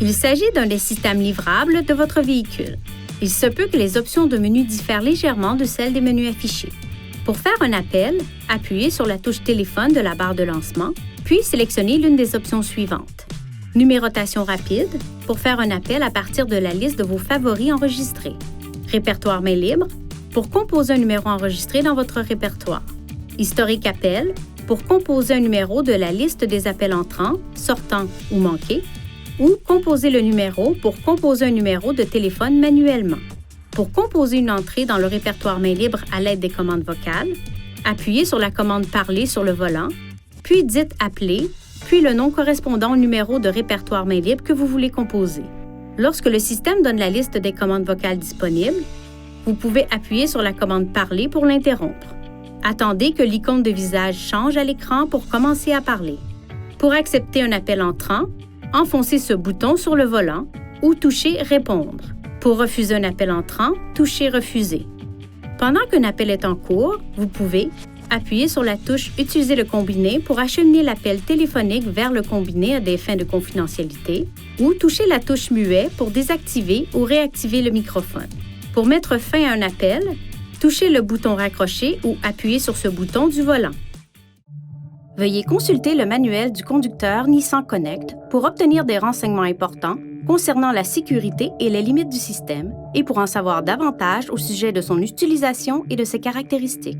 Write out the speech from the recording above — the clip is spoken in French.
Il s'agit d'un des systèmes livrables de votre véhicule. Il se peut que les options de menu diffèrent légèrement de celles des menus affichés. Pour faire un appel, appuyez sur la touche téléphone de la barre de lancement, puis sélectionnez l'une des options suivantes. Numérotation rapide, pour faire un appel à partir de la liste de vos favoris enregistrés. Répertoire main libre, pour composer un numéro enregistré dans votre répertoire. Historique appel, pour composer un numéro de la liste des appels entrants, sortants ou manqués. Ou composer le numéro pour composer un numéro de téléphone manuellement. Pour composer une entrée dans le répertoire main libre à l'aide des commandes vocales, appuyez sur la commande « Parler » sur le volant, puis dites « Appeler », puis le nom correspondant au numéro de répertoire main libre que vous voulez composer. Lorsque le système donne la liste des commandes vocales disponibles, vous pouvez appuyer sur la commande « Parler » pour l'interrompre. Attendez que l'icône de visage change à l'écran pour commencer à parler. Pour accepter un appel entrant, enfoncez ce bouton sur le volant ou touchez « Répondre ». Pour refuser un appel entrant, touchez « Refuser ». Pendant qu'un appel est en cours, vous pouvez appuyer sur la touche « Utiliser le combiné » pour acheminer l'appel téléphonique vers le combiné à des fins de confidentialité ou toucher la touche « Muet » pour désactiver ou réactiver le microphone. Pour mettre fin à un appel, touchez le bouton « Raccrocher » ou appuyez sur ce bouton du volant. Veuillez consulter le manuel du conducteur Nissan Connect pour obtenir des renseignements importants concernant la sécurité et les limites du système et pour en savoir davantage au sujet de son utilisation et de ses caractéristiques.